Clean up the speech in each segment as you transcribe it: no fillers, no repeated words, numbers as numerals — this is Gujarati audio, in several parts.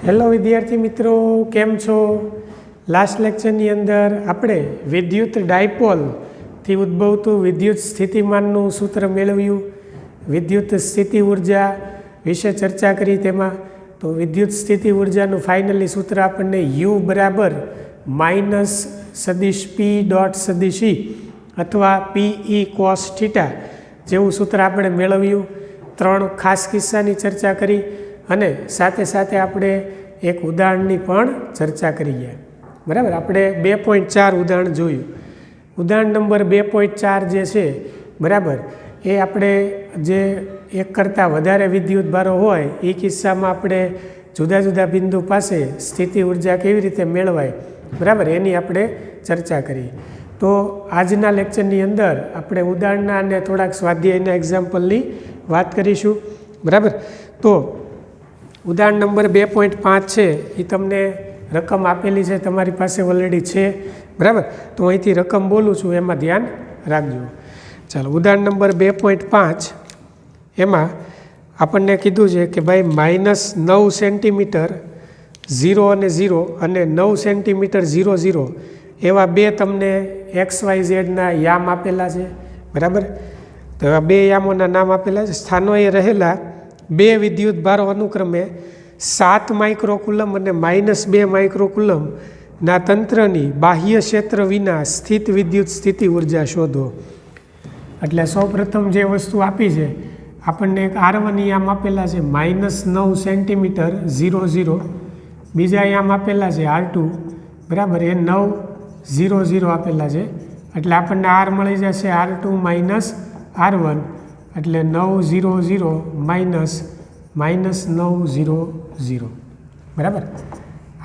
હેલો વિદ્યાર્થી મિત્રો, કેમ છો? લાસ્ટ લેક્ચરની અંદર આપણે વિદ્યુત ડાયપોલથી ઉદ્ભવતું વિદ્યુત સ્થિતિમાનનું સૂત્ર મેળવ્યું, વિદ્યુત સ્થિતિ ઉર્જા વિશે ચર્ચા કરી. તેમાં તો વિદ્યુત સ્થિતિ ઉર્જાનું ફાઇનલી સૂત્ર આપણને યુ બરાબર માઇનસ સદિશ પી ડોટ સદિશ ઈ અથવા પી ઈ કોસ થીટા જેવું સૂત્ર આપણે મેળવ્યું. 3 ખાસ કિસ્સાની ચર્ચા કરી અને સાથે સાથે આપણે એક ઉદાહરણની પણ ચર્ચા કરીએ. બરાબર, આપણે 2.4 ઉદાહરણ જોયું. ઉદાહરણ નંબર 2.4 જે છે, બરાબર, એ આપણે જે એક કરતાં વધારે વિદ્યુત ભારો હોય એ કિસ્સામાં આપણે જુદા જુદા બિંદુ પાસે સ્થિતિ ઉર્જા કેવી રીતે મેળવાય, બરાબર, એની આપણે ચર્ચા કરી. તો આજના લેક્ચરની અંદર આપણે ઉદાહરણના અને થોડાક સ્વાધ્યાયના એક્ઝામ્પલની વાત કરીશું. બરાબર, તો ઉદાહરણ નંબર 2.5 છે એ તમને રકમ આપેલી છે, તમારી પાસે ઓલરેડી છે. બરાબર, તો અહીંથી રકમ બોલું છું, એમાં ધ્યાન રાખજો. ચાલો, ઉદાહરણ નંબર 2.5 એમાં આપણને કીધું છે કે ભાઈ -9 સેન્ટીમીટર 0 અને 0 અને 9 સેન્ટીમીટર 0 0 એવા બે તમને XYZના યામ આપેલા છે. બરાબર, તો એવા બે યામોના નામ આપેલા છે. સ્થાનોએ રહેલા બે વિદ્યુત ભારો અનુક્રમે 7 માઇક્રોકુલમ અને -2 માઇક્રોકુલમ ના તંત્રની બાહ્ય ક્ષેત્ર વિના સ્થિત વિદ્યુત સ્થિતિ ઉર્જા શોધો. એટલે સૌપ્રથમ જે વસ્તુ આપી છે આપણને એક R1 યામ આપેલા છે -9 સેન્ટીમીટર 0 0, બીજા યામ આપેલા છે R2, બરાબર, એ 9 0 0 આપેલા છે. એટલે આપણને R મળી જશે R2 માઇનસ R1, એટલે 9 0 0 માઇનસ -9 0 0. બરાબર,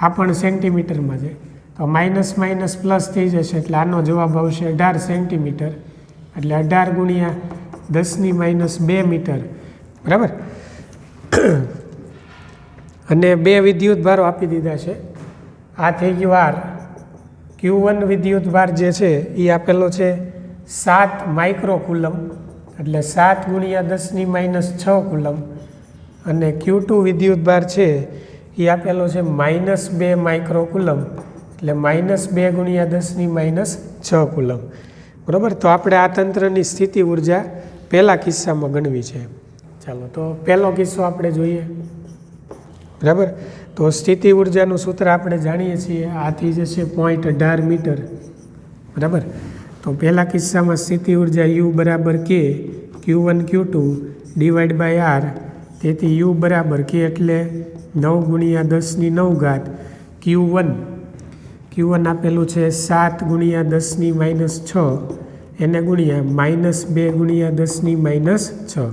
આ પણ સેન્ટીમીટરમાં છે, તો માઇનસ માઇનસ પ્લસ થઈ જશે, એટલે આનો જવાબ આવશે 18 સેન્ટીમીટર, એટલે 18 ગુણ્યા 10⁻² મીટર. બરાબર, અને બે વિદ્યુત ભારો આપી દીધા છે. આ થઈ ગયું R. Q1 વિદ્યુત ભાર જે છે એ આપેલો છે 7 માઇક્રોકુલમ, એટલે 7 ગુણ્યા 10⁻6 કુલમ. અને Q2 વિદ્યુત ભાર છે એ આપેલો છે -2 માઇક્રોકુલમ, એટલે -2 ગુણ્યા 10⁻6 કુલમ. બરાબર, તો આપણે આ તંત્રની સ્થિતિ ઉર્જા પહેલા કિસ્સામાં ગણવી છે. ચાલો, તો પહેલો કિસ્સો આપણે જોઈએ. બરાબર, તો સ્થિતિ ઉર્જાનું સૂત્ર આપણે જાણીએ છીએ, આ થઈ જશે 0.18 મીટર. બરાબર, તો પહેલા કિસ્સામાં સ્થિતિ ઉર્જા U બરાબર K Q1 Q2 divide by R. તેથી U બરાબર K એટલે 9 ગુણ્યા 10⁹ Q1 આપેલું છે 7 ગુણ્યા 10⁻6, એને ગુણ્યા -2 ગુણ્યા 10⁻6,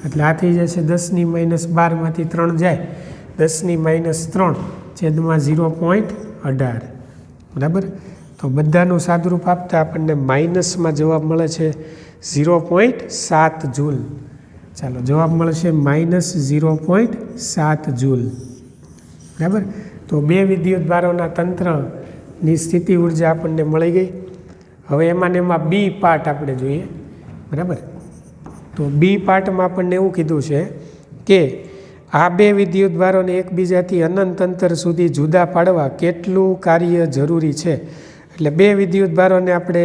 એટલે આ થઈ જશે 10⁻12 માંથી 3 જાય 10⁻3 છેદમાં 0.18. બરાબર, તો બધાનું સાદુરૂપ આપતા આપણને માઇનસમાં જવાબ મળે છે 0.7 જૂલ. ચાલો, જવાબ મળશે -0.7 જૂલ. બરાબર, તો બે વિદ્યુત ભારોના તંત્રની સ્થિતિ ઉર્જા આપણને મળી ગઈ. હવે એમાં બી પાર્ટ આપણે જોઈએ. બરાબર, તો બી પાર્ટમાં આપણને એવું કીધું છે કે આ બે વિદ્યુત ભારોને એકબીજાથી અનંત અંતર સુધી જુદા પાડવા કેટલું કાર્ય જરૂરી છે. એટલે બે વિદ્યુત ભારોને આપણે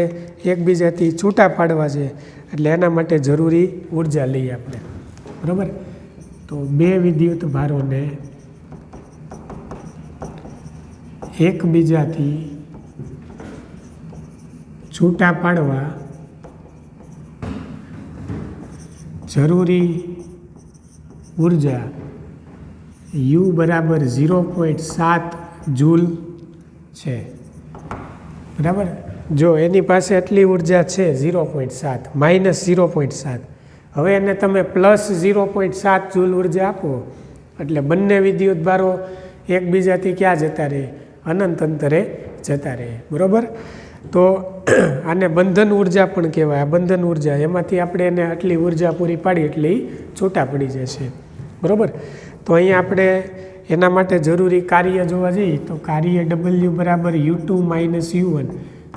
એકબીજાથી છૂટા પાડવા છે, એટલે એના માટે જરૂરી ઉર્જા લઈએ આપણે. બરાબર, તો બે વિદ્યુત ભારોને એકબીજાથી છૂટા પાડવા જરૂરી ઉર્જા U બરાબર 0.7 જૂલ છે. બરાબર, જો એની પાસે એટલી ઉર્જા છે 0.7 -0.7, હવે એને તમે +0.7 જૂલ ઉર્જા આપો એટલે બંને વિદ્યુત ભારો એકબીજાથી ક્યાં જતા રહે? અનંત અંતરે જતા રહે. બરાબર, તો આને બંધન ઉર્જા પણ કહેવાય. આ બંધન ઉર્જા, એમાંથી આપણે એને આટલી ઉર્જા પૂરી પાડી એટલે એ છૂટા પડી જશે. બરાબર, તો અહીંયા આપણે એના માટે જરૂરી કાર્ય જોવા જઈએ તો કાર્ય W બરાબર U2 માઇનસ U1.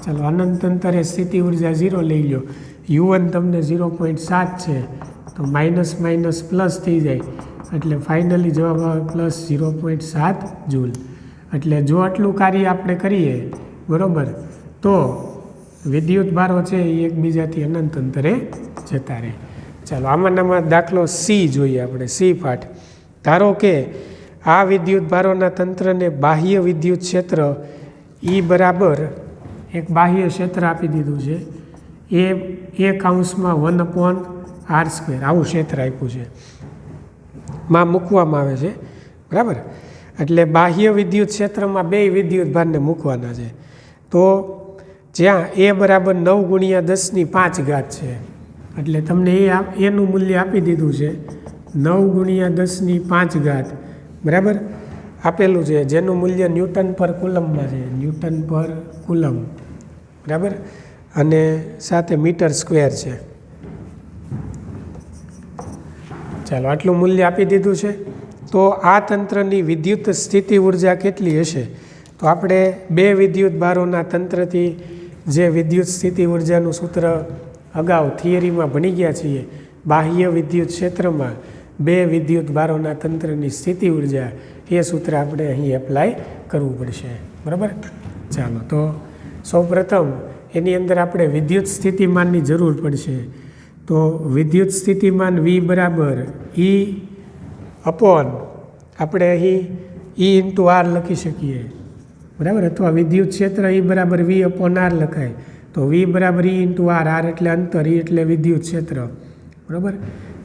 ચાલો, અનંત અંતરે સ્થિતિ ઉર્જા 0 લઈ લો. U1 તમને 0.7 છે, તો માઇનસ માઇનસ પ્લસ થઈ જાય એટલે ફાઇનલી જવાબ આવે પ્લસ 0.7 જૂલ. એટલે જો આટલું કાર્ય આપણે કરીએ બરાબર તો વિદ્યુત ભારો છે એ એકબીજાથી અનંત અંતરે જતા રહે. ચાલો આમાંનામાં દાખલો સી જોઈએ આપણે. સી પાઠ. ધારો કે આ વિદ્યુત ભારોના તંત્રને બાહ્ય વિદ્યુત ક્ષેત્ર ઈ બરાબર એક બાહ્ય ક્ષેત્ર આપી દીધું છે એ કૌંસમાં 1/r², આવું ક્ષેત્ર આપ્યું છે માં મૂકવામાં આવે છે બરાબર. એટલે બાહ્ય વિદ્યુત ક્ષેત્રમાં બે વિદ્યુત ભારને મૂકવાના છે. તો જ્યાં એ બરાબર 9 × 10⁵ છે એટલે તમને એનું મૂલ્ય આપી દીધું છે 9 × 10⁵ બરાબર આપેલું છે, જેનું મૂલ્ય ન્યૂટન પર કુલમમાં છે, ન્યૂટન પર કુલમ બરાબર, અને સાથે મીટર સ્ક્વેર છે. ચાલો આટલું મૂલ્ય આપી દીધું છે. તો આ તંત્રની વિદ્યુત સ્થિતિ ઉર્જા કેટલી હશે? તો આપણે બે વિદ્યુત ભારોના તંત્રથી જે વિદ્યુત સ્થિતિ ઉર્જાનું સૂત્ર અગાઉ થિયરીમાં ભણી ગયા છીએ, બાહ્ય વિદ્યુત ક્ષેત્રમાં બે વિદ્યુત ભારોના તંત્રની સ્થિતિ ઉર્જા, એ સૂત્ર આપણે અહીં એપ્લાય કરવું પડશે બરાબર. ચાલો તો સૌપ્રથમ એની અંદર આપણે વિદ્યુત સ્થિતિમાનની જરૂર પડશે. તો વિદ્યુત સ્થિતિમાન V બરાબર E અપોન આપણે અહીં E/R લખી શકીએ બરાબર, અથવા વિદ્યુત ક્ષેત્ર E બરાબર V/R લખાય. તો V બરાબર E/R, R એટલે અંતર, E એટલે વિદ્યુત ક્ષેત્ર બરાબર,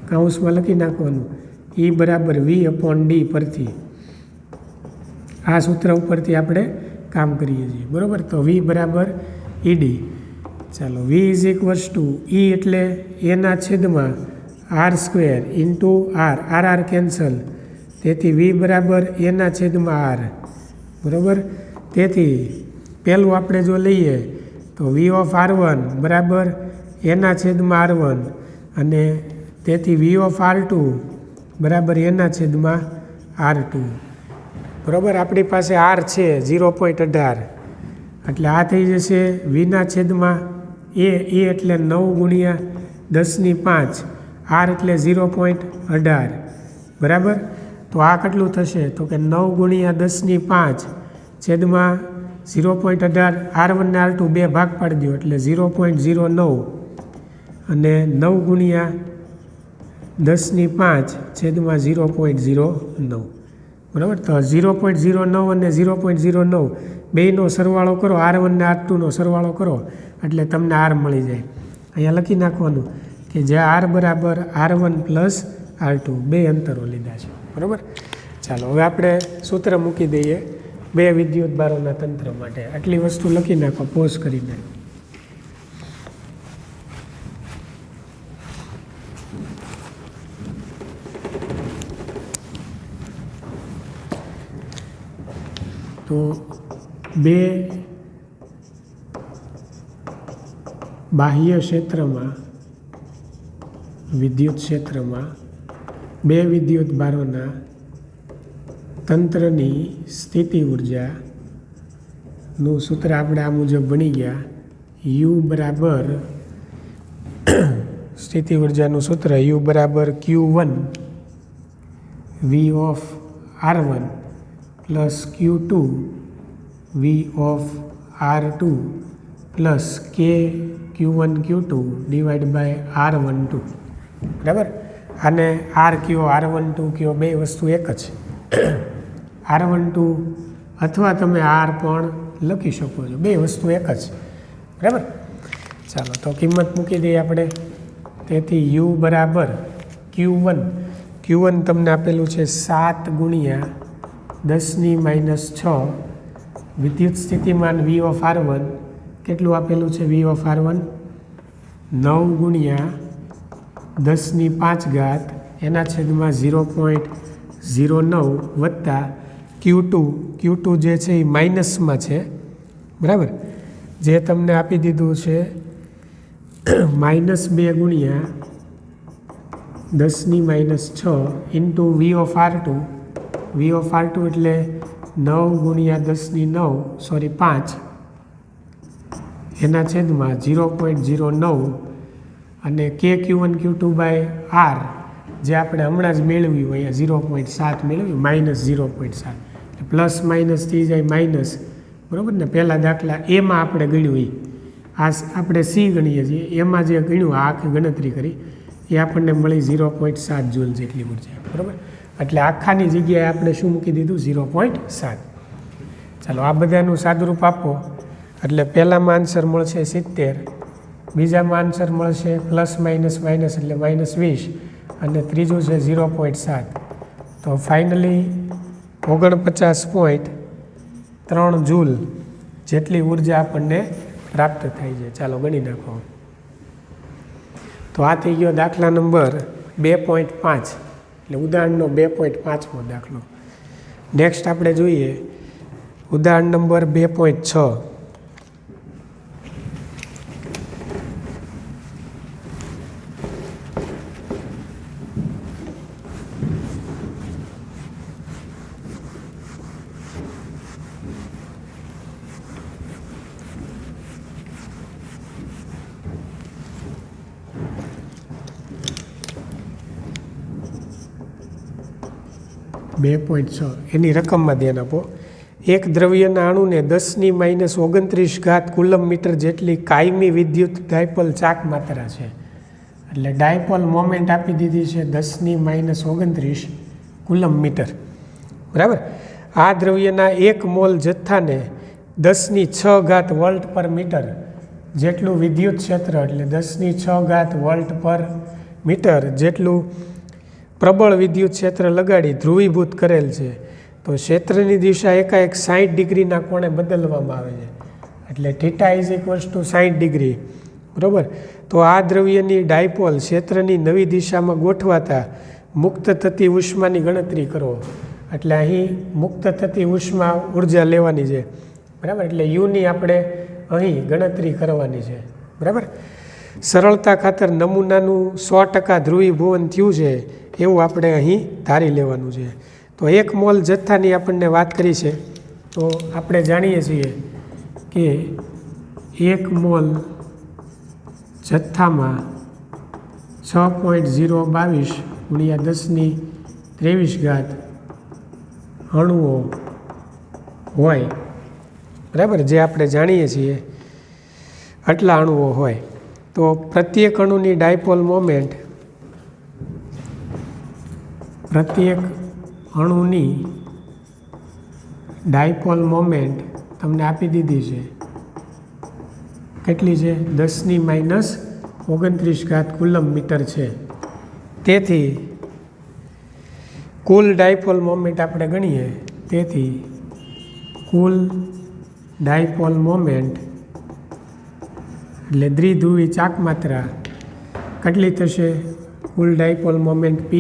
કૌંસમાં લખી નાખવાનું E બરાબર V/D પરથી આ સૂત્ર ઉપરથી આપણે કામ કરીએ છીએ બરાબર. તો V બરાબર ED. ચાલો V is equals to E એટલે એના છેદમાં r² × r કેન્સલ, તેથી V બરાબર એના છેદમાં r બરાબર. તેથી પહેલું આપણે જો લઈએ તો V/R1 બરાબર એના છેદમાં R1, અને તેથી V/R2 બરાબર એના છેદમાં R2 બરાબર. આપણી પાસે R છે 0.18, એટલે આ થઈ જશે Vના છેદમાં એ એટલે 9 × 10⁵, R એટલે 0.18 બરાબર. તો આ કેટલું થશે? તો કે 9 × 10⁵ છેદમાં 0.18, R1 ને R2 બે ભાગ પાડી દો એટલે 0.09, અને 9 × 10⁵ છેદમાં 0.09 બરાબર. તો 0.09 અને 0.09 બેયનો સરવાળો કરો, R1 ને R2નો સરવાળો કરો એટલે તમને R મળી જાય. અહીંયા લખી નાખવાનું કે જ્યાં R બરાબર R1 + R2 બે અંતરો લીધા છે બરાબર. ચાલો હવે આપણે સૂત્ર મૂકી દઈએ બે વિદ્યુત ભારોના તંત્ર માટે. આટલી વસ્તુ લખી નાખો પોઝ કરીને. તો બે બાહ્ય ક્ષેત્રમાં વિદ્યુત ક્ષેત્રમાં બે વિદ્યુત ભારોના તંત્રની સ્થિતિ ઉર્જાનું સૂત્ર આપણે આ મુજબ ભણી ગયા. U બરાબર સ્થિતિ ઉર્જાનું સૂત્ર U બરાબર Q1 V/R1 plus Q2 V/R2 plus K Q1 Q2 / R12 બરાબર. અને R કયો R12 કયો બે વસ્તુ એક જ R12 અથવા તમે R પણ લખી શકો છો, બે વસ્તુ એક જ બરાબર. ચાલો તો કિંમત મૂકી દઈએ આપણે. તેથી U બરાબર Q1 તમને આપેલું છે 7 × 10⁻⁶ વિદ્યુત સ્થિતિમાન V/R1 કેટલું આપેલું છે? V/R1 9 × 10⁵ એના છેદમાં 0.09 વત્તા Q2 જે છે એ માઇનસમાં છે બરાબર, જે તમને આપી દીધું છે -2 × 10⁻⁶ V/R2 એટલે 9 × 10⁹ 5 એના છેદમાં 0.09 અને KQ1Q2/R જે આપણે હમણાં જ મેળવ્યું અહીંયા 0.7 મેળવ્યું -0.7 એટલે પ્લસ માઇનસ થઈ જાય માઇનસ, બરાબર ને. પહેલાં દાખલા એમાં આપણે ગણ્યું એ આ આપણે સી ગણીએ છીએ, એમાં જે ગણ્યું આ આખી ગણતરી કરી એ આપણને મળી 0.7 જૂલ જેટલી ઉર્જા, બરાબર. એટલે આખાની જગ્યાએ આપણે શું મૂકી દીધું 0.7. ચાલો આ બધાનું સાદુરૂપ આપો એટલે પહેલામાં આન્સર મળશે 70, બીજામાં આન્સર મળશે પ્લસ માઇનસ માઇનસ એટલે -20 અને ત્રીજું છે 0.7. તો ફાઇનલી 49.3 જૂલ જેટલી ઉર્જા આપણને પ્રાપ્ત થાય છે. ચાલો ગણી નાખો. તો આ થઈ ગયો દાખલા નંબર 2.5 એટલે ઉદાહરણનો 2.5મો દાખલો. નેક્સ્ટ આપણે જોઈએ ઉદાહરણ નંબર 2.6. એની રકમમાં ધ્યાન આપો. એક દ્રવ્યના અણુને 10⁻29 કુલમ મીટર જેટલી કાયમી વિદ્યુત ડાયપોલ ચાક માત્રા છે. એટલે ડાયપોલ મોમેન્ટ આપી દીધી છે 10⁻29 કુલમ મીટર, બરાબર. આ દ્રવ્યના 1 મોલ જથ્થાને 10⁻6 વોલ્ટ પર મીટર જેટલું વિદ્યુત ક્ષેત્ર એટલે 10⁻6 વોલ્ટ પર મીટર જેટલું પ્રબળ વિદ્યુત ક્ષેત્ર લગાડી ધ્રુવીભૂત કરેલ છે. તો ક્ષેત્રની દિશા એકાએક 60 ડિગ્રીના કોણે બદલવામાં આવે છે. એટલે થીટા = 60 ડિગ્રી, બરાબર. તો આ દ્રવ્યની ડાયપોલ ક્ષેત્રની નવી દિશામાં ગોઠવાતા મુક્ત થતી ઉષ્માની ગણતરી કરો. એટલે અહીં મુક્ત થતી ઉષ્મા ઉર્જા લેવાની છે, બરાબર. એટલે યુની આપણે અહીં ગણતરી કરવાની છે, બરાબર. સરળતા ખાતર નમૂનાનું 100% ધ્રુવીભવન થયું છે એવું આપણે અહીં ધારી લેવાનું છે. તો 1 મોલ જથ્થાની આપણને વાત કરી છે. તો આપણે જાણીએ છીએ કે 1 મોલ જથ્થામાં 6.022 × 10⁻23 અણુઓ હોય, બરાબર. જે આપણે જાણીએ છીએ આટલા અણુઓ હોય. તો પ્રત્યેક અણુની ડાયપોલ મોમેન્ટ તમને આપી દીધી છે. કેટલી છે? 10⁻29 કુલમ મીટર છે. તેથી કુલ ડાયપોલ મોમેન્ટ આપણે ગણીએ. તેથી કુલ ડાયપોલ મોમેન્ટ એટલે દ્વિધ્રુવી ચાક માત્રા કેટલી થશે? કુલ ડાયપોલ મોમેન્ટ P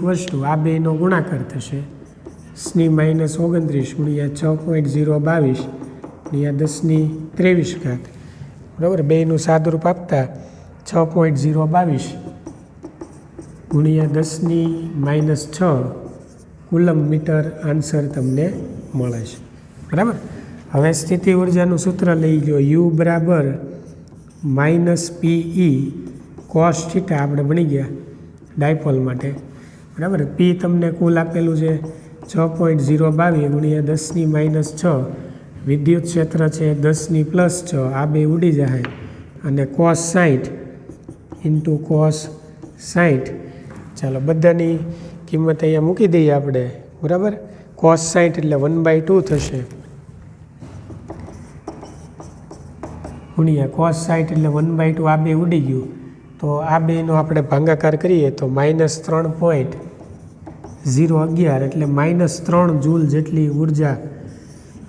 = આ બેનો ગુણાકાર થશે 10⁻29 × 6.022 × 10⁻23, બરાબર. બેનું સાદુરૂપ આપતા 6.022 × 10⁻6 કુલમ મીટર આન્સર તમને મળે છે, બરાબર. હવે સ્થિતિ ઉર્જાનું સૂત્ર લઈ લો. U - PE cos θ આપણે ભણી ગયા ડાયપોલ માટે, બરાબર. P તમને કુલ આપેલું છે 6.022 × 10⁻6. વિદ્યુત ક્ષેત્ર છે 10⁻6. આ બે ઉડી જાય અને cos 60 × cos 60. ચાલો બધાની કિંમત અહીંયા મૂકી દઈએ આપણે, બરાબર. cos 60 એટલે 1/2 થશે ગુણ્યા cos 60 એટલે 1/2. આ બે ઉડી ગયું તો આ બેનો આપણે ભાગાકાર કરીએ તો -3.011 એટલે -3 જૂલ જેટલી ઉર્જા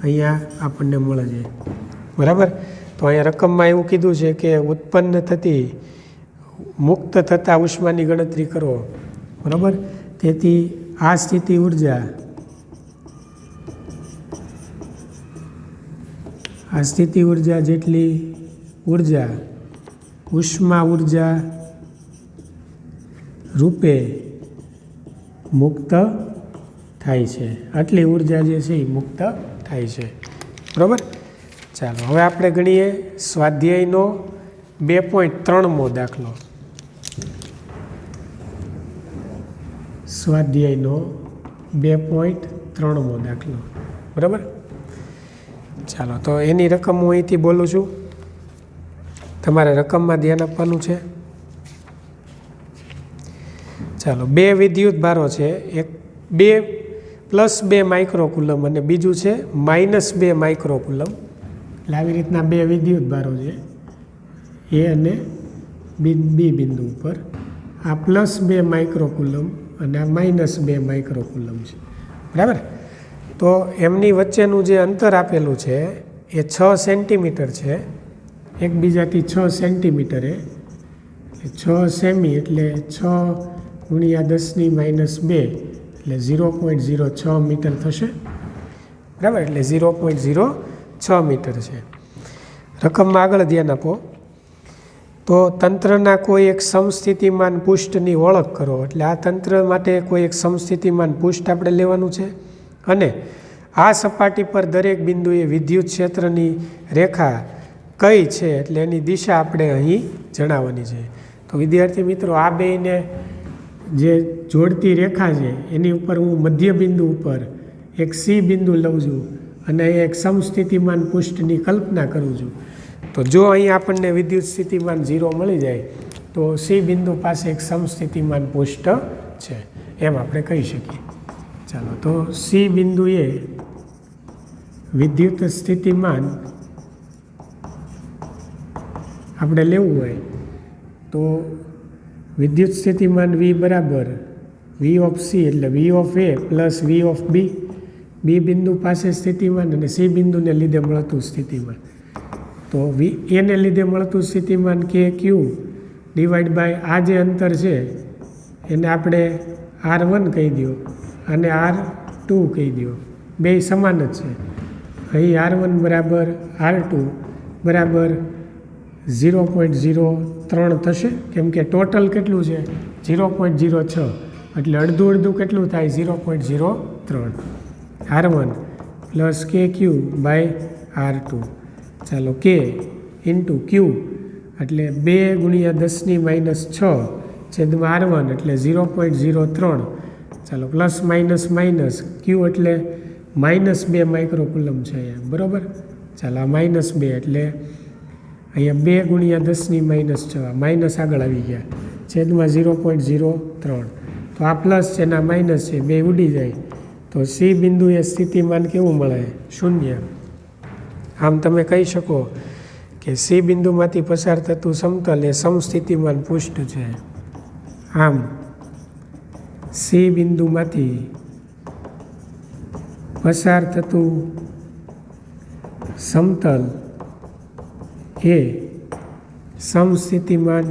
અહીંયા આપણને મળે છે, બરાબર. તો અહીંયા રકમમાં એવું કીધું છે કે ઉત્પન્ન થતી મુક્ત થતા ઉષ્માની ગણતરી કરો, બરાબર. તેથી આ સ્થિતિ ઉર્જા જેટલી ઉર્જા ઉષ્મા ઉર્જા રૂપે મુક્ત થાય છે. આટલી ઉર્જા જે છે એ મુક્ત થાય છે, બરાબર. ચાલો હવે આપણે ગણીએ સ્વાધ્યાયનો 2.3મો દાખલો. સ્વાધ્યાયનો 2.3મો દાખલો. બરાબર. ચાલો, તો એની રકમ હું અહીંથી બોલું છું. તમારે રકમમાં ધ્યાન આપવાનું છે. ચાલો, 2 વિદ્યુત ભારો છે. એક 2 + 2 માઇક્રોકુલમ અને બીજું છે -2 માઇક્રોકુલમ. એટલે આવી રીતના 2 વિદ્યુત ભારો છે એ અને બી બિંદુ ઉપર. આ +2 માઇક્રોકુલમ અને આ -2 માઇક્રોકુલમ છે. બરાબર. તો એમની વચ્ચેનું જે અંતર આપેલું છે એ 6 સેન્ટીમીટર છે. એકબીજાથી 6 સેન્ટીમીટરે 6 સેમી એટલે 6 × 10⁻², એટલે 0.06 મીટર થશે. બરાબર. એટલે 0.06 મીટર છે. રકમમાં આગળ ધ્યાન આપો. તો તંત્રના કોઈ એક સમસ્થિતિમાન પૃષ્ઠની ઓળખ કરો. એટલે આ તંત્ર માટે કોઈ એક સમસ્થિતિમાન પૃષ્ઠ આપણે લેવાનું છે અને આ સપાટી પર દરેક બિંદુએ વિદ્યુત ક્ષેત્રની રેખા કઈ છે એટલે એની દિશા આપણે અહીં જણાવવાની છે. તો વિદ્યાર્થી મિત્રો, આ બેને જે જોડતી રેખા છે એની ઉપર હું મધ્ય બિંદુ ઉપર એક સી બિંદુ લઉં છું અને એક સમસ્થિતિમાન પૃષ્ઠની કલ્પના કરું છું. તો જો અહીં આપણને વિદ્યુત સ્થિતિમાન 0 મળી જાય તો સી બિંદુ પાસે એક સમસ્થિતિમાન પૃષ્ઠ છે એમ આપણે કહી શકીએ. ચાલો, તો સી બિંદુએ વિદ્યુત સ્થિતિમાન આપણે લેવું હોય તો વિદ્યુત સ્થિતિમાન V બરાબર V ઓફ સી એટલે V of A plus V of B. બી બિંદુ પાસે સ્થિતિમાન અને સી બિંદુને લીધે મળતું સ્થિતિમાન. તો એને લીધે મળતું સ્થિતિમાન KQ / આ જે અંતર છે એને આપણે R1 કહી દો અને R2 કહી દો. બે સમાન જ છે. અહીં R1 બરાબર R2 બરાબર 0.03 થશે, કેમ કે ટોટલ કેટલું છે 0.06, એટલે અડધું અડધું કેટલું થાય 0.03. R1 plus KQ / R2. ચાલો, K ઇન્ટુ Q એટલે 2 × 10⁻6 R1 એટલે 0.03. ચાલો, પ્લસ માઇનસ માઇનસ Q એટલે -2 માઇક્રોકુલમ છે અહીંયા. બરાબર. ચાલો, આ -2 એટલે અહીંયા 2 × 10⁻6 માઇનસ આગળ આવી ગયા છેદમાં 0.03. તો આ પ્લસ છે ને આ માઇનસ છે, બે ઉડી જાય તો સી બિંદુએ સ્થિતિમાન કેવું મળે? 0. આમ તમે કહી શકો કે સી બિંદુમાંથી પસાર થતું સમતલ એ સમસ્થિતિમાન પૃષ્ઠ છે. આમ સી બિંદુમાંથી પસાર થતું સમતલ એ સમસ્થિતિમાન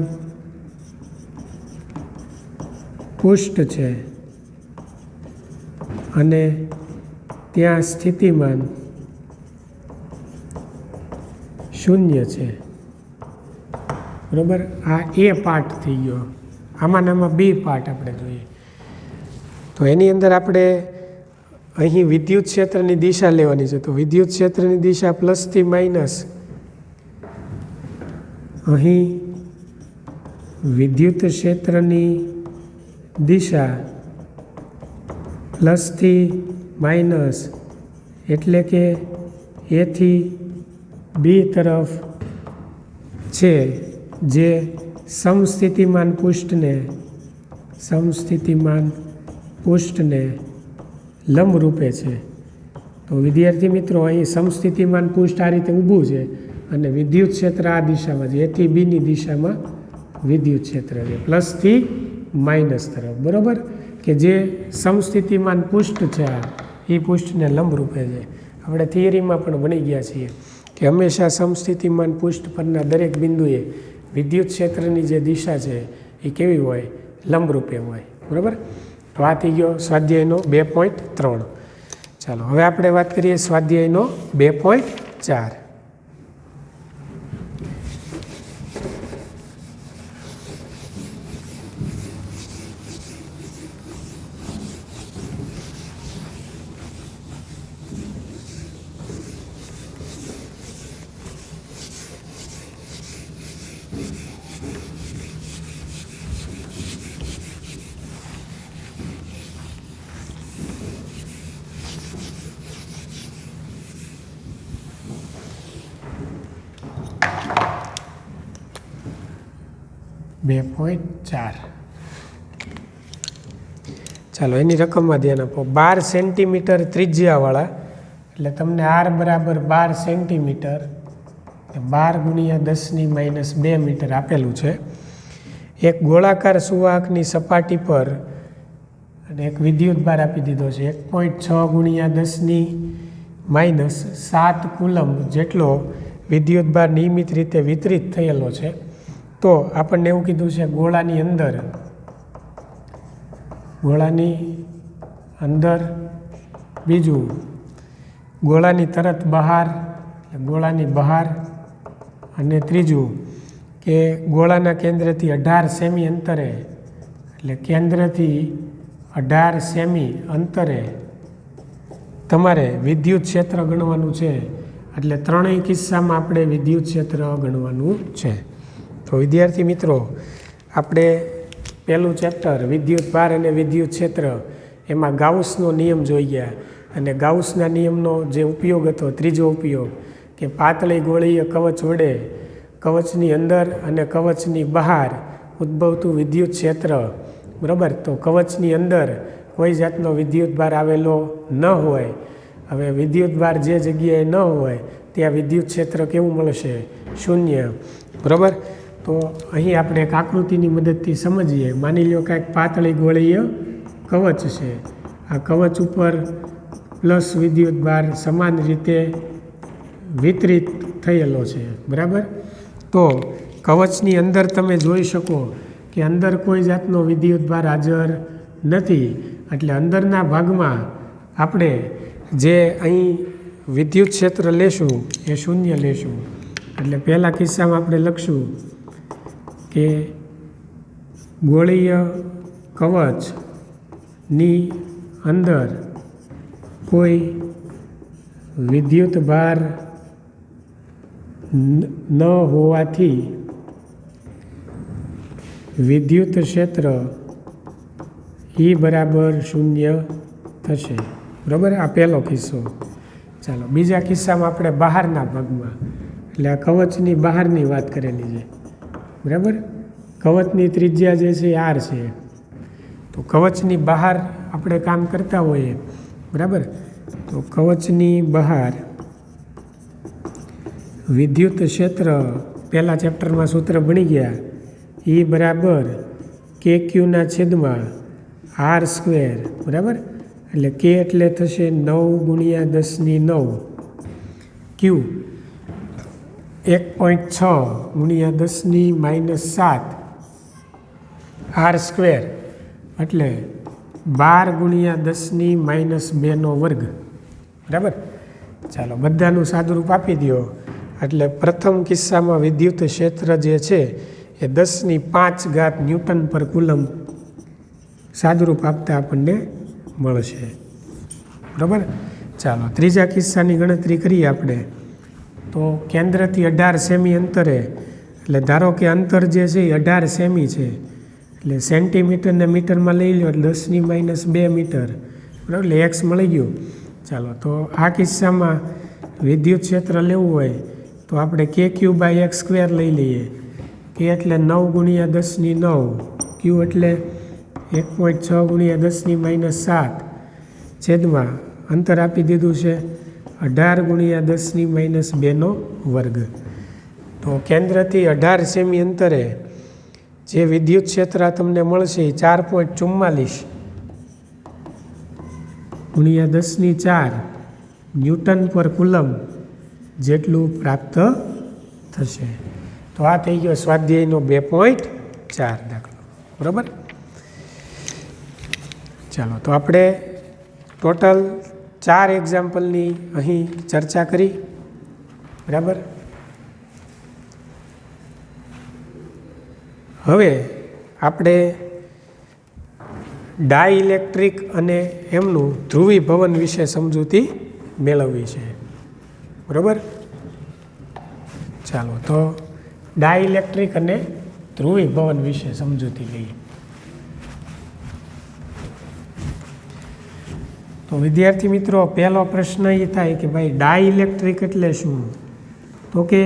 પૃષ્ઠ છે અને ત્યાં સ્થિતિમાન 0 છે. બરાબર. આ એ પાર્ટ થઈ ગયો. આમાં બી પાર્ટ આપણે જોઈએ. તો એની અંદર આપણે અહીં વિદ્યુત ક્ષેત્રની દિશા લેવાની છે. તો વિદ્યુત ક્ષેત્રની દિશા પ્લસથી માઇનસ. અહીં વિદ્યુત ક્ષેત્રની દિશા પ્લસથી માઇનસ એટલે કે એથી બી તરફ છે, જે સમસ્થિતિમાન પૃષ્ઠને લંબરૂપે છે. તો વિદ્યાર્થી મિત્રો, અહીં સમસ્થિતિમાન પૃષ્ઠ આ રીતે ઊભું છે અને વિદ્યુત ક્ષેત્ર આ દિશામાં છે. એથી બીની દિશામાં વિદ્યુત ક્ષેત્ર છે પ્લસથી માઇનસ તરફ. બરાબર. કે જે સમસ્થિતિમાન પૃષ્ઠ છે એ પૃષ્ઠને લંબરૂપે છે. આપણે થિયરીમાં પણ ભણી ગયા છીએ કે હંમેશા સમસ્થિતિમાન પૃષ્ઠ પરના દરેક બિંદુએ વિદ્યુત ક્ષેત્રની જે દિશા છે એ કેવી હોય? લંબરૂપે હોય. બરાબર. તો આ થઈ ગયો સ્વાધ્યાયનો 2.3. ચાલો, હવે આપણે વાત કરીએ સ્વાધ્યાયનો 2.4. 2.4. ચાલો એની રકમમાં ધ્યાન આપો. 12 સેન્ટીમીટર ત્રિજ્યાવાળા, એટલે તમને આર બરાબર 12 સેન્ટીમીટર, 12 × 10⁻² મીટર આપેલું છે. એક ગોળાકાર સુવાહકની સપાટી પર અને એક વિદ્યુત ભાર આપી દીધો છે 1.6 × 10⁻7 કુલમ્બ જેટલો વિદ્યુત ભાર નિયમિત રીતે વિતરિત થયેલો છે. તો આપણને એવું કીધું છે ગોળાની અંદર, બીજું ગોળાની તરત બહાર, ગોળાની બહાર, અને ત્રીજું કે ગોળાના કેન્દ્રથી 18 સેમી અંતરે, એટલે કેન્દ્રથી 18 સેમી અંતરે તમારે વિદ્યુત ક્ષેત્ર ગણવાનું છે. એટલે ત્રણેય કિસ્સામાં આપણે વિદ્યુત ક્ષેત્ર ગણવાનું છે. તો વિદ્યાર્થી મિત્રો, આપણે પહેલું ચેપ્ટર વિદ્યુત ભાર અને વિદ્યુત ક્ષેત્ર, એમાં ગાઉસનો નિયમ જોઈ ગયા. અને ગાઉસના નિયમનો જે ઉપયોગ હતો, ત્રીજો ઉપયોગ, કે પાતળી ગોળીય કવચ વડે કવચની અંદર અને કવચની બહાર ઉદ્ભવતું વિદ્યુત ક્ષેત્ર, બરાબર. તો કવચની અંદર કોઈ જાતનો વિદ્યુત ભાર આવેલો ન હોય. હવે વિદ્યુત ભાર જે જગ્યાએ ન હોય ત્યાં વિદ્યુત ક્ષેત્ર કેવું મળશે? શૂન્ય, બરાબર. તો અહીં આપણે એક આકૃતિની મદદથી સમજીએ. માની લો કાંઈક પાતળી ગોળીય કવચ છે. આ કવચ ઉપર પ્લસ વિદ્યુત ભાર સમાન રીતે વિતરિત થયેલો છે, બરાબર. તો કવચની અંદર તમે જોઈ શકો કે અંદર કોઈ જાતનો વિદ્યુત ભાર હાજર નથી. એટલે અંદરના ભાગમાં આપણે જે અહીં વિદ્યુત ક્ષેત્ર લેશું એ શૂન્ય લેશું. એટલે પહેલા કિસ્સામાં આપણે લખશું કે ગોળીય કવચની અંદર કોઈ વિદ્યુત ભાર ન હોવાથી વિદ્યુત ક્ષેત્ર E બરાબર શૂન્ય થશે, બરાબર. આ પહેલો કિસ્સો. ચાલો બીજા કિસ્સામાં આપણે બહારના ભાગમાં, એટલે આ કવચની બહારની વાત કરેલી છે, બરાબર. કવચની ત્રિજ્યા જે છે R છે. તો કવચની બહાર આપણે કામ કરતા હોઈએ, બરાબર. તો કવચની બહાર વિદ્યુત ક્ષેત્ર પહેલા ચેપ્ટરમાં સૂત્ર ભણી ગયા. E બરાબર KQ/R², બરાબર. એટલે K એટલે થશે 9 × 10⁹. Q 1.6 × 10⁻7 R², એટલે 12 × 10⁻²², બરાબર. ચાલો બધાનું સાદુરૂપ આપી દો. એટલે પ્રથમ કિસ્સામાં વિદ્યુત ક્ષેત્ર જે છે એ 10⁵ ન્યૂટન પર કુલમ સાદુરૂપ આપતા આપણને મળશે, બરાબર. ચાલો ત્રીજા કિસ્સાની ગણતરી કરીએ આપણે. તો કેન્દ્રથી 18 સેમી અંતરે, એટલે ધારો કે અંતર જે છે એ 18 સેમી છે. એટલે સેન્ટીમીટરને મીટરમાં લઈ લો એટલે 10⁻² મીટર, બરાબર. એટલે એક્સ મળી ગયું. ચાલો તો આ કિસ્સામાં વિદ્યુત ક્ષેત્ર લેવું હોય તો આપણે KQ/x² લઈ લઈએ. K એટલે 9 × 10⁹. Q એટલે 1.6 × 10⁻7 છેદમાં અંતર આપી દીધું છે 18 × 10⁻²². તો કેન્દ્રથી 18 સેમી અંતરે જે વિદ્યુત ક્ષેત્ર તમને મળશે એ 4.44 × 10⁴ ન્યૂટન પર કુલમ જેટલું પ્રાપ્ત થશે. તો આ થઈ ગયો સ્વાધ્યાયનો 2.4 દાખલો, બરાબર. ચાલો તો આપણે ટોટલ 4 એક્ઝામ્પલની અહીં ચર્ચા કરી, બરાબર. હવે આપણે ડાઇલેક્ટ્રિક અને એમનું ધ્રુવીભવન વિશે સમજૂતી મેળવવી છે, બરાબર. ચાલો તો ડાઇલેક્ટ્રિક અને ધ્રુવીભવન વિશે સમજૂતી લઈએ. તો વિદ્યાર્થી મિત્રો, પહેલો પ્રશ્ન એ થાય કે ભાઈ ડાઇલેક્ટ્રિક એટલે શું? તો કે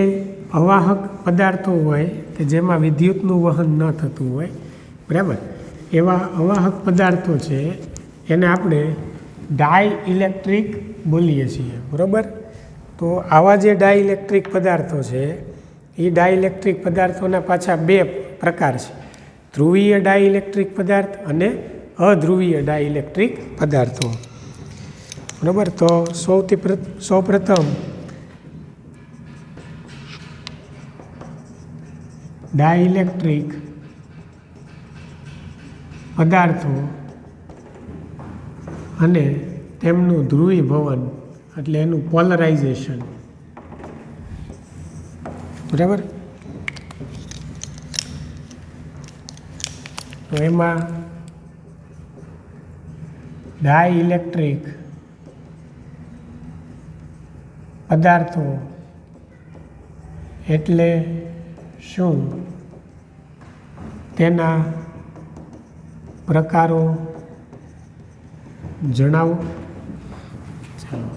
અવાહક પદાર્થો હોય કે જેમાં વિદ્યુતનું વહન ન થતું હોય, બરાબર, એવા અવાહક પદાર્થો છે એને આપણે ડાઇઇલેક્ટ્રિક બોલીએ છીએ, બરાબર. તો આવા જે ડાઇઇલેક્ટ્રિક પદાર્થો છે એ ડાઇઇલેક્ટ્રિક પદાર્થોના પાછા બે પ્રકાર છે, ધ્રુવીય ડાઇઇલેક્ટ્રિક પદાર્થ અને અધ્રુવીય ડાઇઇલેક્ટ્રિક પદાર્થો, બરાબર. તો સૌપ્રથમ ડાઇઇલેક્ટ્રિક પદાર્થો અને તેમનું ધ્રુવીભવન એટલે એનું પોલરાઇઝેશન, બરાબર. તો એમાં ડાઇઇલેક્ટ્રિક પદાર્થો એટલે શું, તેના પ્રકારો જણાવો. ચાલો,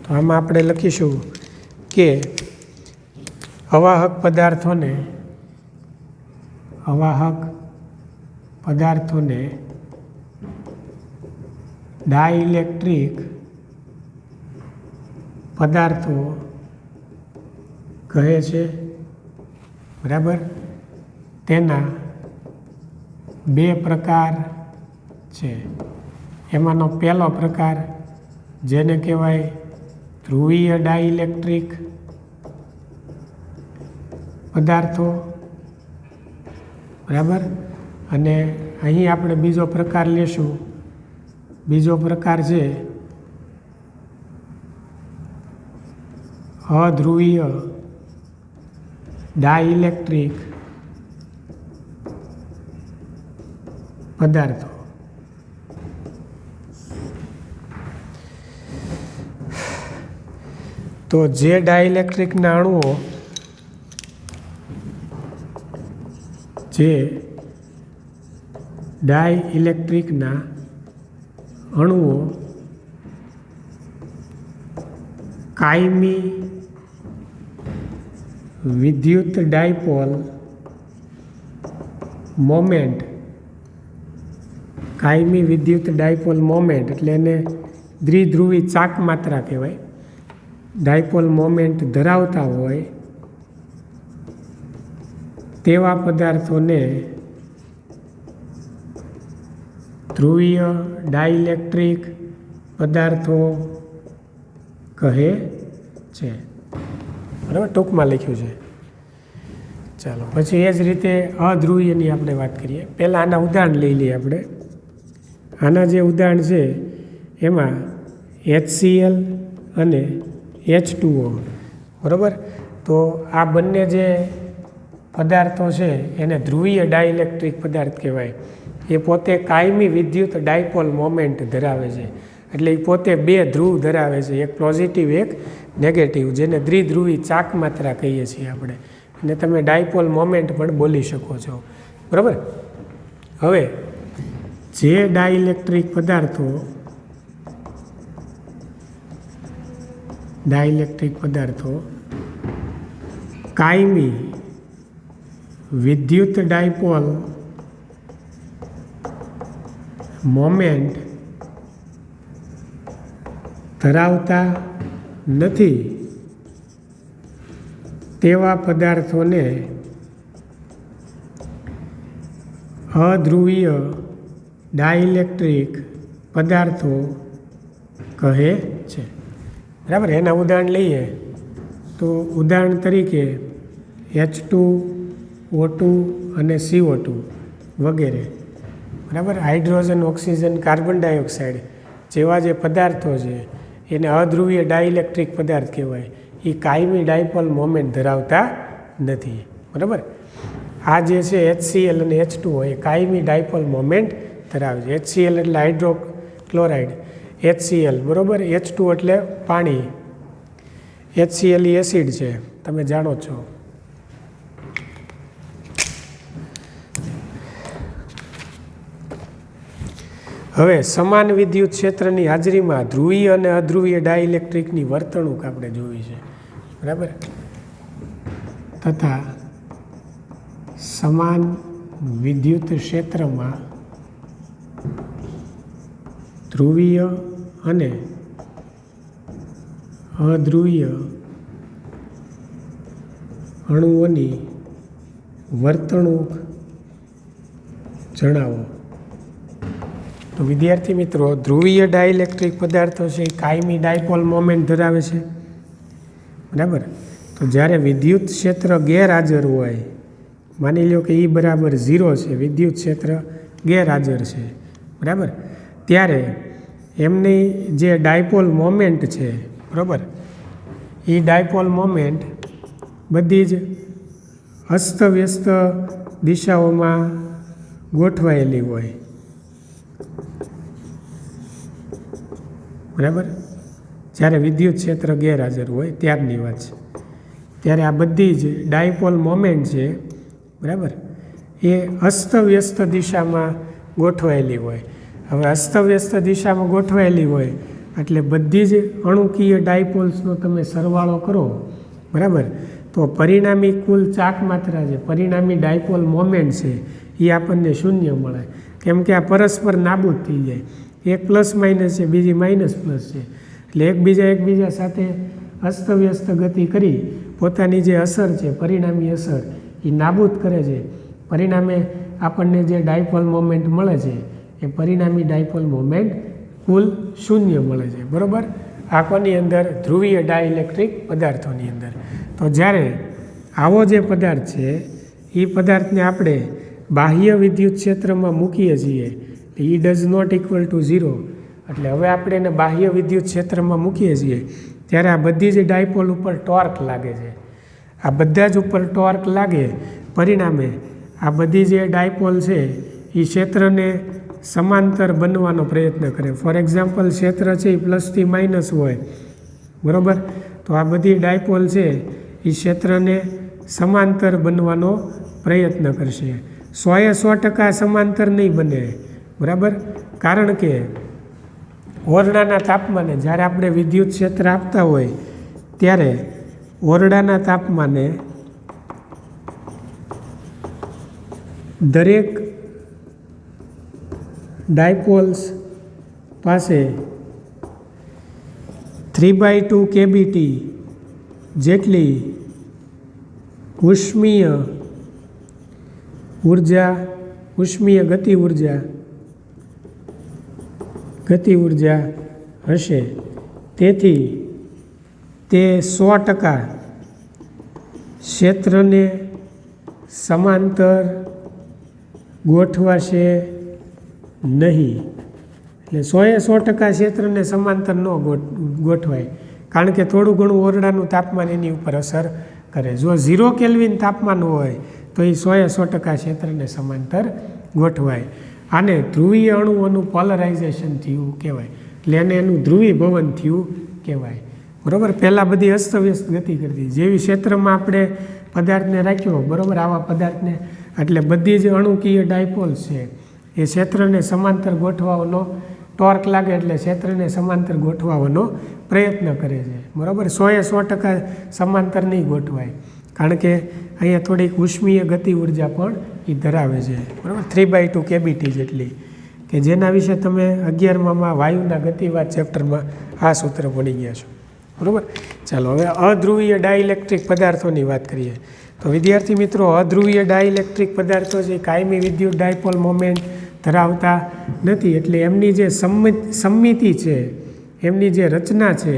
તો આમાં આપણે લખીશું કે અવાહક પદાર્થોને ડાઇઇલેક્ટ્રિક પદાર્થો કહે છે, બરાબર. તેના બે પ્રકાર છે. એમાંનો પહેલો પ્રકાર જેને કહેવાય ધ્રુવીય ડાઇઇલેક્ટ્રિક પદાર્થો, બરાબર. અને અહીં આપણે બીજો પ્રકાર લેશું. બીજો પ્રકાર છે અધ્રુવીય ડાઇઇલેક્ટ્રિક પદાર્થો. તો જે ડાઇઇલેક્ટ્રિકના અણુઓ કાયમી વિદ્યુત ડાયપોલ મોમેન્ટ એટલે એને દ્વિધ્રુવી ચાક માત્રા કહેવાય, ડાયપોલ મોમેન્ટ ધરાવતા હોય તેવા પદાર્થોને ધ્રુવીય ડાઇઇલેક્ટ્રિક પદાર્થો કહે છે, બરાબર. ટૂંકમાં લખ્યું છે. ચાલો, પછી એ જ રીતે અધ્રુવીયની આપણે વાત કરીએ. પહેલાં આના ઉદાહરણ લઈ લઈએ આપણે. આના જે ઉદાહરણ છે એમાં HCl અને H2O, બરાબર. તો આ બંને જે પદાર્થો છે એને ધ્રુવીય ડાઇઇલેક્ટ્રિક પદાર્થ કહેવાય. એ પોતે કાયમી વિદ્યુત ડાયપોલ મોમેન્ટ ધરાવે છે, એટલે એ પોતે બે ધ્રુવ ધરાવે છે, એક પોઝિટિવ એક નેગેટિવ, જેને દ્વિધ્રુવી ચાક માત્રા કહીએ છીએ આપણે. અને તમે ડાયપોલ મોમેન્ટ પણ બોલી શકો છો, બરાબર. હવે જે ડાઇઇલેક્ટ્રિક પદાર્થો કાયમી વિદ્યુત ડાયપોલ મોમેન્ટ ધરાવતા નથી તેવા પદાર્થોને અધ્રુવીય ડાઇઇલેક્ટ્રિક પદાર્થો કહે છે, બરાબર. એના ઉદાહરણ લઈએ તો ઉદાહરણ તરીકે H2O2 અને CO2 વગેરે, બરાબર. હાઇડ્રોજન, ઓક્સિજન, કાર્બન ડાયોક્સાઇડ જેવા જે પદાર્થો છે એને અધ્રુવીય ડાઇઇલેક્ટ્રિક પદાર્થ કહેવાય. એ કાયમી ડાયપોલ મોમેન્ટ ધરાવતા નથી, બરાબર. આ જે છે HCl અને H2O એ કાયમી ડાયપોલ મોમેન્ટ ધરાવે છે. HCl એટલે હાઇડ્રોક્લોરાઇડ, HCl, બરાબર. H2 એટલે પાણી, HCl એ એસિડ છે, તમે જાણો છો. હવે સમાન વિદ્યુત ક્ષેત્રની હાજરીમાં ધ્રુવીય અને અધ્રુવીય ડાઇઇલેક્ટ્રિકની વર્તણૂક આપણે જોવી છે, બરાબર. તથા સમાન વિદ્યુત ક્ષેત્રમાં ધ્રુવીય અને અધ્રુવીય અણુઓની વર્તણૂક જણાવો. તો વિદ્યાર્થી મિત્રો, ધ્રુવીય ડાઇલેક્ટ્રિક પદાર્થો છે એ કાયમી ડાયપોલ મોમેન્ટ ધરાવે છે, બરાબર. તો જ્યારે વિદ્યુત ક્ષેત્ર ગેરહાજર હોય, માની લો કે E બરાબર 0 છે, વિદ્યુત ક્ષેત્ર ગેરહાજર છે, બરાબર, ત્યારે એમની જે ડાયપોલ મોમેન્ટ છે, બરાબર, એ ડાયપોલ મોમેન્ટ બધી જ અસ્તવ્યસ્ત દિશાઓમાં ગોઠવાયેલી હોય, બરાબર. જ્યારે વિદ્યુત ક્ષેત્ર ગેરહાજર હોય ત્યારની વાત છે. ત્યારે આ બધી જ ડાયપોલ મોમેન્ટ છે, બરાબર, એ અસ્તવ્યસ્ત દિશામાં ગોઠવાયેલી હોય. હવે અસ્તવ્યસ્ત દિશામાં ગોઠવાયેલી હોય એટલે બધી જ અણુકીય ડાયપોલ્સનો તમે સરવાળો કરો, બરાબર, તો પરિણામી કુલ ચાક માત્રા છે, પરિણામી ડાયપોલ મોમેન્ટ છે, એ આપણને શૂન્ય મળે. કેમ કે આ પરસ્પર નાબૂદ થઈ જાય. એક પ્લસ માઇનસ છે, બીજી માઇનસ પ્લસ છે, એટલે એકબીજા સાથે અસ્તવ્યસ્ત ગતિ કરી પોતાની જે અસર છે, પરિણામી અસર, એ નાબૂદ કરે છે. પરિણામે આપણને જે ડાયપોલ મોમેન્ટ મળે છે એ પરિણામી ડાયપોલ મોમેન્ટ કુલ શૂન્ય મળે છે, બરાબર. આ કોની અંદર? ધ્રુવીય ડાઇલેક્ટ્રિક પદાર્થોની અંદર. તો જ્યારે આવો જે પદાર્થ છે એ પદાર્થને આપણે બાહ્ય વિદ્યુત ક્ષેત્રમાં મૂકીએ છીએ, E does not equal to 0, એટલે હવે આપણે એને બાહ્ય વિદ્યુત ક્ષેત્રમાં મૂકીએ છીએ ત્યારે આ બધી જ ડાયપોલ ઉપર ટોર્ક લાગે છે. આ બધા જ ઉપર ટોર્ક લાગે, પરિણામે આ બધી જે ડાયપોલ છે એ ક્ષેત્રને સમાંતર બનવાનો પ્રયત્ન કરે. ફોર એક્ઝામ્પલ, ક્ષેત્ર છે એ પ્લસથી માઇનસ હોય, બરાબર, તો આ બધી ડાયપોલ છે એ ક્ષેત્રને સમાંતર બનવાનો પ્રયત્ન કરશે. 100% સમાંતર નહીં બને, બરાબર, કારણ કે ઓરડાના તાપમાને જ્યારે આપણે વિદ્યુત ક્ષેત્ર આપતા હોય ત્યારે ઓરડાના તાપમાને દરેક ડાયપોલ્સ પાસે 3/2 kBt જેટલી ઉષ્મીય ગતિ ઉર્જા હશે. તેથી તે 100% ક્ષેત્રને સમાંતર ગોઠવાશે નહીં. એટલે 100% ક્ષેત્રને સમાંતર ન ગોઠવાય, કારણ કે થોડું ઘણું ઓરડાનું તાપમાન એની ઉપર અસર કરે. જો 0 કેલ્વિન તાપમાન હોય તો એ 100% ક્ષેત્રને સમાંતર ગોઠવાય. આને ધ્રુવીય અણુઓનું પોલરાઇઝેશન થયું કહેવાય, એટલે એને એનું ધ્રુવીભવન થયું કહેવાય, બરાબર. પહેલાં બધી અસ્તવ્યસ્ત ગતિ કરતી, જેવી ક્ષેત્રમાં આપણે પદાર્થને રાખ્યો, બરાબર, આવા પદાર્થને, એટલે બધી જ અણુકીય ડાયપોલ્સ છે એ ક્ષેત્રને સમાંતર ગોઠવવાનો ટોર્ક લાગે એટલે ક્ષેત્રને સમાંતર ગોઠવવાનો પ્રયત્ન કરે છે, બરાબર. 100% સમાંતર નહીં ગોઠવાય, કારણ કે અહીંયા થોડીક ઉષ્મીય ગતિ ઉર્જા પણ એ ધરાવે છે, બરાબર, 3/2 kBt જેટલી, કે જેના વિશે તમે 11માં વાયુના ગતિવાદ ચેપ્ટરમાં આ સૂત્ર ભણી ગયા છો, બરાબર. ચાલો હવે અધ્રુવીય ડાઇલેક્ટ્રિક પદાર્થોની વાત કરીએ. તો વિદ્યાર્થી મિત્રો, અધ્રુવીય ડાઇલેક્ટ્રિક પદાર્થો છે કાયમી વિદ્યુત ડાયપોલ મોમેન્ટ ધરાવતા નથી, એટલે એમની જે સમમિતિ છે, એમની જે રચના છે,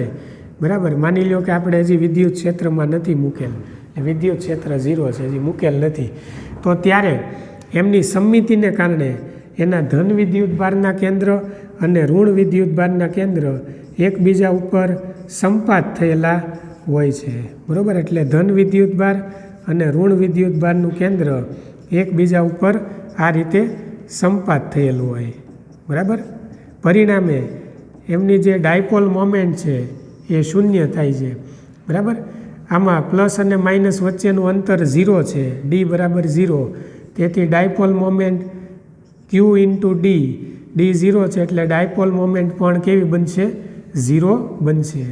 બરાબર, માની લો કે આપણે હજી વિદ્યુત ક્ષેત્રમાં નથી મૂકેલ, વિદ્યુત ક્ષેત્ર 0 છે, હજી મૂકેલ નથી, તો ત્યારે એમની સમમિતિને કારણે એના ધન વિદ્યુત ભારના કેન્દ્ર અને ઋણ વિદ્યુત ભારના કેન્દ્ર એકબીજા ઉપર સંપાત થયેલા હોય છે, બરાબર. એટલે ધન વિદ્યુત ભાર અને ઋણ વિદ્યુત ભારનું કેન્દ્ર એકબીજા ઉપર આ રીતે સંપાત થયેલું હોય, બરાબર. પરિણામે એમની જે ડાયપોલ મોમેન્ટ છે એ શૂન્ય થાય છે, બરાબર. આમાં પ્લસ અને માઇનસ વચ્ચેનું અંતર 0 છે, D બરાબર 0, તેથી ડાયપોલ મોમેન્ટ Q × D 0 છે, એટલે ડાયપોલ મોમેન્ટ પણ કેવી બનશે? 0 બનશે,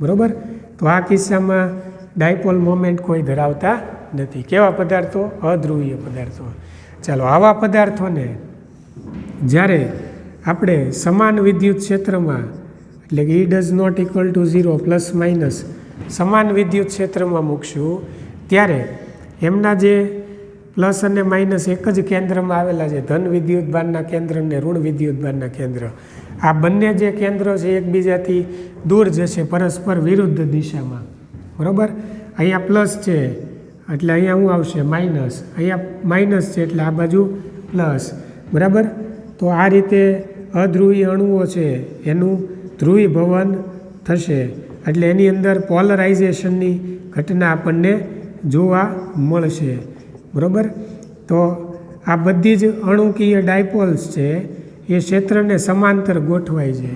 બરાબર. તો આ કિસ્સામાં ડાયપોલ મોમેન્ટ કોઈ ધરાવતા નથી. કેવા પદાર્થો? અધ્રુવીય પદાર્થો. ચાલો, આવા પદાર્થોને જ્યારે આપણે સમાન વિદ્યુત ક્ષેત્રમાં, એટલે કે E does not equal to 0 plus minus સમાન વિદ્યુત ક્ષેત્રમાં મૂકશું, ત્યારે એમના જે પ્લસ અને માઇનસ એક જ કેન્દ્રમાં આવેલા છે, ધન વિદ્યુતભારના કેન્દ્ર અને ઋણ વિદ્યુતભારના કેન્દ્ર, આ બંને જે કેન્દ્રો છે એકબીજાથી દૂર જશે પરસ્પર વિરુદ્ધ દિશામાં. બરાબર? અહીંયા પ્લસ છે એટલે અહીંયા શું આવશે? માઇનસ. અહીંયા માઇનસ છે એટલે આ બાજુ પ્લસ. બરાબર? તો આ રીતે અધ્રુવી અણુઓ છે એનું ધ્રુવીભવન થશે, એટલે એની અંદર પોલરાઇઝેશનની ઘટના આપણને જોવા મળશે. બરાબર? તો આ બધી જ અણુકીય ડાયપોલ્સ છે એ ક્ષેત્રને સમાંતર ગોઠવાય છે.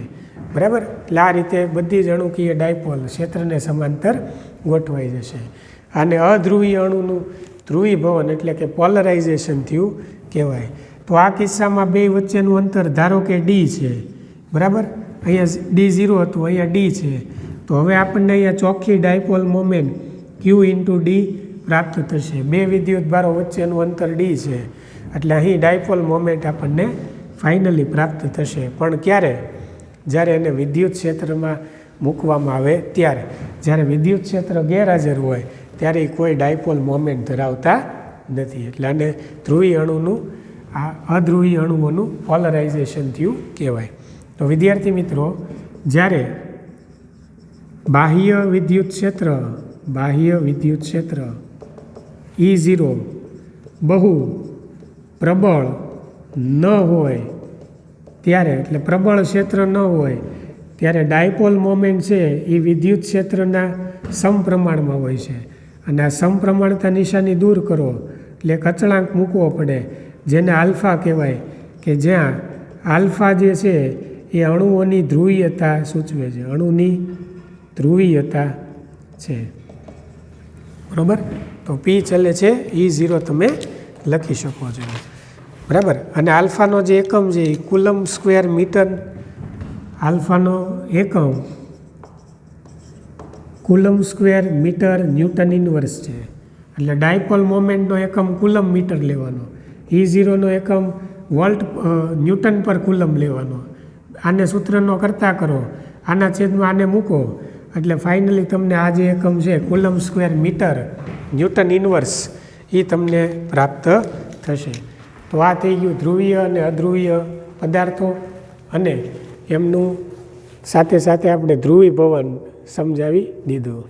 બરાબર? એટલે આ રીતે બધી જ અણુકીય ડાયપોલ ક્ષેત્રને સમાંતર ગોઠવાઈ જશે. આને અધ્રુવીય અણુનું ધ્રુવીભવન એટલે કે પોલરાઇઝેશન થયું કહેવાય. તો આ કિસ્સામાં બે વચ્ચેનું અંતર ધારો કે D છે. બરાબર? અહીંયા D0 હતું, અહીંયા D છે. તો હવે આપણને અહીંયા ચોખ્ખી dipole moment Q into D પ્રાપ્ત થશે. બે વિદ્યુતભારો વચ્ચેનું અંતર D છે એટલે અહીં ડાયપોલ મોમેન્ટ આપણને ફાઇનલી પ્રાપ્ત થશે. પણ ક્યારે? જ્યારે એને વિદ્યુત ક્ષેત્રમાં મૂકવામાં આવે ત્યારે. જ્યારે વિદ્યુત ક્ષેત્ર ગેરહાજર હોય ત્યારે કોઈ ડાયપોલ મોમેન્ટ ધરાવતા નથી. એટલે આને ધ્રુવીય અણુનું, આ અધ્રુવીય અણુઓનું પોલરાઇઝેશન થયું કહેવાય. તો વિદ્યાર્થી મિત્રો, જ્યારે બાહ્ય વિદ્યુત ક્ષેત્ર E0 બહુ પ્રબળ ન હોય ત્યારે, એટલે પ્રબળ ક્ષેત્ર ન હોય ત્યારે ડાયપોલ મોમેન્ટ છે એ વિદ્યુત ક્ષેત્રના સમપ્રમાણમાં હોય છે. અને આ સમપ્રમાણતા નિશાની દૂર કરો એટલે એક અચળાંક મૂકવો પડે જેને આલ્ફા કહેવાય, કે જ્યાં આલ્ફા જે છે એ અણુઓની ધ્રુવીયતા સૂચવે છે, અણુની ધ્રુવીયતા છે. બરાબર? તો P ચલે છે E0 તમે લખી શકો છો. બરાબર? અને આલ્ફાનો જે એકમ છે એ કુલમ સ્ક્વેર મીટર, આલ્ફાનો એકમ coulomb square metre newton inverse છે. એટલે ડાયપોલ મોમેન્ટનો એકમ કુલમ મીટર લેવાનો, E0નો એકમ વોલ્ટ ન્યૂટન પર કુલમ લેવાનો. આને સૂત્રનો કરતા કરો, આના છેદમાં આને મૂકો એટલે ફાઇનલી તમને આ જે એકમ છે coulomb square metre newton inverse એ તમને પ્રાપ્ત થશે. તો આ થઈ ગયું ધ્રુવીય અને અધ્રુવીય પદાર્થો, અને એમનું સાથે સાથે આપણે ધ્રુવીભવન સમજાવી દીધું.